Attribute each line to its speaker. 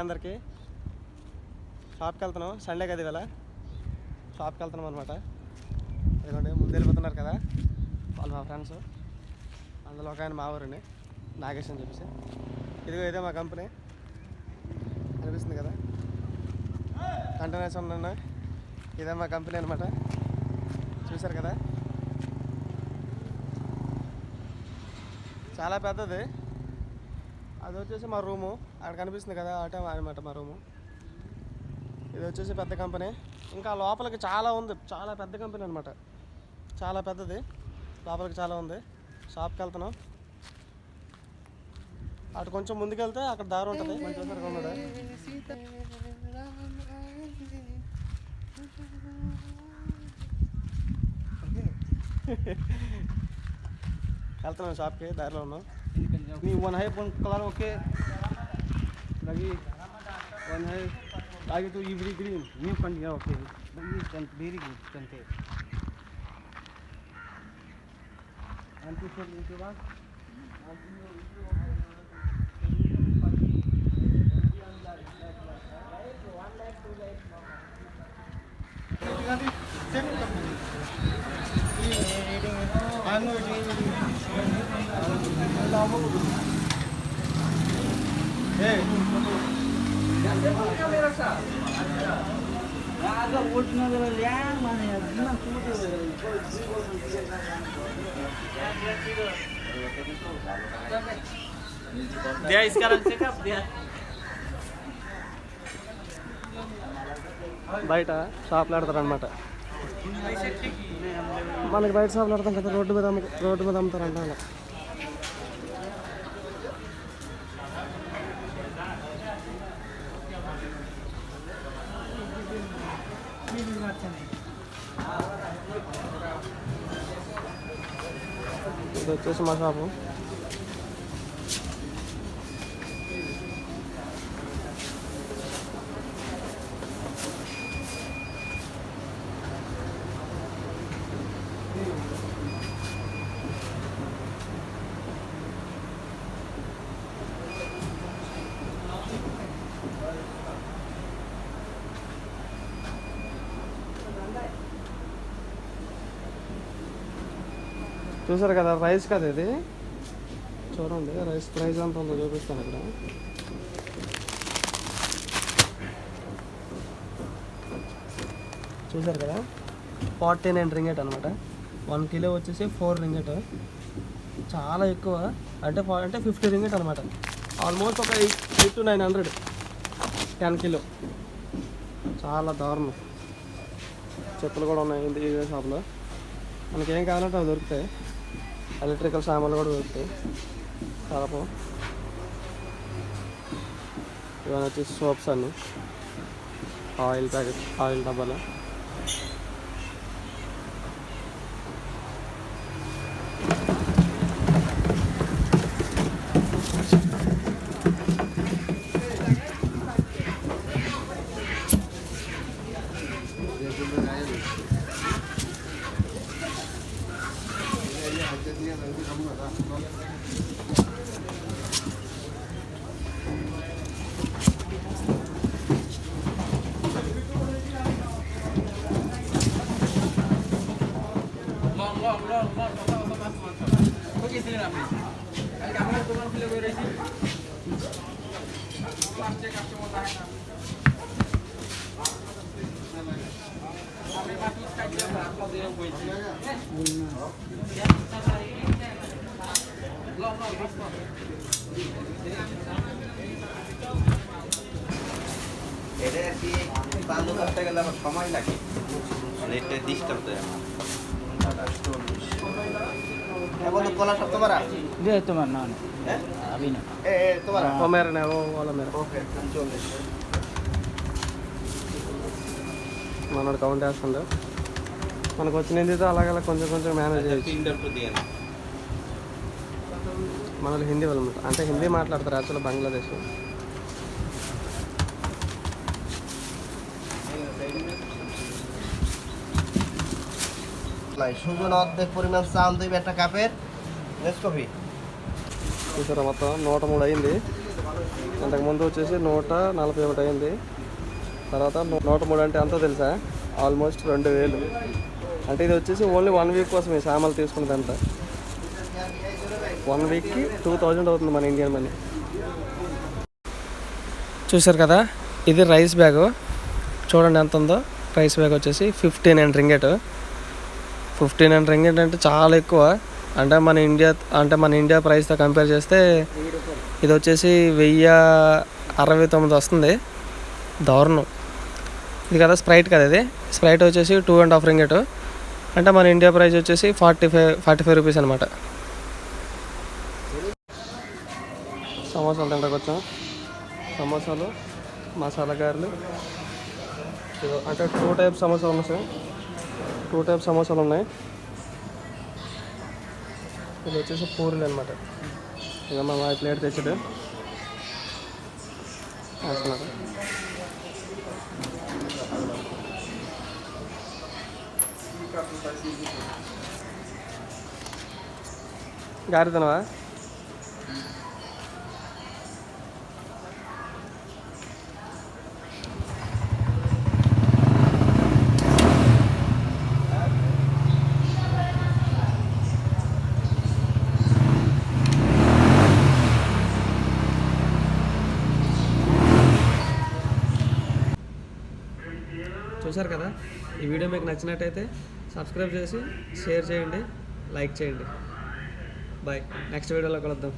Speaker 1: అందరికి షాప్కి వెళ్తున్నాం. సండే కదా ఇవాళ షాప్కి వెళ్తున్నాం అనమాట. ఎందుకంటే ముందు వెళ్ళిపోతున్నారు కదా వాళ్ళు మా ఫ్రెండ్స్. అందులో ఒక ఆయన మా ఊరిని నాగేష్ అని చెప్పేసి. ఇదే మా కంపెనీ అనిపిస్తుంది కదా, కంటైనర్స్ ఉన్నా. ఇదే మా కంపెనీ అనమాట, చూసారు కదా. చాలా పెద్దది. అది వచ్చేసి మా రూము, అక్కడ కనిపిస్తుంది కదా అటే అనమాట మా రూము. ఇది వచ్చేసి పెద్ద కంపెనీ. ఇంకా లోపలికి చాలా ఉంది, చాలా పెద్ద కంపెనీ అనమాట, చాలా పెద్దది. లోపలికి చాలా ఉంది. షాప్కి వెళ్తున్నాం. అటు కొంచెం ముందుకెళ్తే అక్కడ దారి ఉంటుంది, మంచి చూసారు ఉన్నాడు. వెళ్తున్నాం షాప్కి, దారిలో ఉన్నాం.
Speaker 2: नहीं वन है वन कलर ओके लगी वन है आगे तो इवरी ग्रीन न्यू कंडिया ओके वेरी गुड कंटे एंटी शॉट के बाद
Speaker 3: dia sekarang cakap dia
Speaker 1: బయట షాప్లో ఆడతారు అనమాట. మనకి బయట షాప్లో ఆడతాం కదా, రోడ్డు మీద అమ్ముతారంట అలా. ఇది వచ్చేసి మా షాపు. చూసారు కదా రైస్ కదా ఇది, చూడండి రైస్ ప్రైస్ ఎంత ఉందో చూపిస్తాను ఇక్కడ. చూసారు కదా 49 రింగెట్ అనమాట. 1 కిలో వచ్చేసి 4 రింగెట్, చాలా ఎక్కువ. అంటే 50 రింగెట్ అనమాట. ఆల్మోస్ట్ ఒక 8 to 900 10 కిలో. చాలా దారుణం. చెప్పులు కూడా ఉన్నాయి ఈ షాప్లో. మనకేం కావాలంటే అవి దొరుకుతాయి. ఎలక్ట్రికల్ సామాన్లు కూడా దొరుకుతాయి. సరపు ఇవన్నీ వచ్చేసి సోప్స్ అన్నీ, ఆయిల్ ప్యాకెట్, ఆయిల్ డబ్బాలు.
Speaker 4: এটা কি চালু করতে গেলে আবার সময় লাগে, এটা ডিস্টার্ব দেয় আমার। বন্ধু কলা সব তোমার
Speaker 2: दे तुम्हारा नाम
Speaker 4: হ্যাঁ
Speaker 2: अभी ना
Speaker 4: তোমার
Speaker 1: ఓ మేరనే ఓ వాళ్ళ మేర
Speaker 4: ఓకే 40
Speaker 1: మనోడు కౌంట్ వేస్తుండే. మనకు వచ్చినది అలాగలా కొంచెం కొంచెం మేనేజ్ చేయొచ్చు.
Speaker 4: ఇండర్ దియా
Speaker 1: మనలో హిందీ వాళ్ళు అంటే హిందీ మాట్లాడతారు యాక్చువల్గా బంగ్లాదేశ్.
Speaker 4: সুজন অর্ধেক পরিমাণ চাল 2 একটা কাপের নেসকফি।
Speaker 1: చూసారా మొత్తం 103 అయింది. ఇంతకుముందు వచ్చేసి 141 అయింది, తర్వాత 103 అంటే ఎంతో తెలుసా, ఆల్మోస్ట్ 2000. అంటే ఇది వచ్చేసి ఓన్లీ 1 వీక్ కోసం ఈ సామాన్లు తీసుకున్నదంతా. 1 వీక్కి 2000 అవుతుంది మన ఇండియన్ మనీ. చూసారు కదా, ఇది రైస్ బ్యాగ్. చూడండి ఎంత ఉందో. రైస్ బ్యాగ్ వచ్చేసి 1500 రింగెట్. 1500 రింగెట్ అంటే చాలా ఎక్కువ. అంటే మన ఇండియా ప్రైస్తో కంపేర్ చేస్తే ఇది వచ్చేసి 1069 వస్తుంది. దారుణం. ఇది కదా స్ప్రైట్ కదా, ఇది స్ప్రైట్ వచ్చేసి 2.5 రింగెట్. అంటే మన ఇండియా ప్రైస్ వచ్చేసి 45 రూపీస్ అనమాట. సమోసాలు తింటాకు వచ్చాం. సమోసాలు, మసాలా గారెలు, అంటే 2 టైప్స్ సమోసాలు ఉన్నాయి సార్. 2 టైప్స్ సమోసాలు ఉన్నాయి. ఇది వచ్చేసి పూరీలు అనమాట. ఇక మా ప్లేట్ తెచ్చాడు వేస్తున్నారు. గారి తినవా? చూసారు కదా, ఈ వీడియో మీకు నచ్చినట్టయితే సబ్స్క్రైబ్ చేసి షేర్ చేయండి, లైక్ చేయండి. బాయ్, నెక్స్ట్ వీడియోలో కలుద్దాం.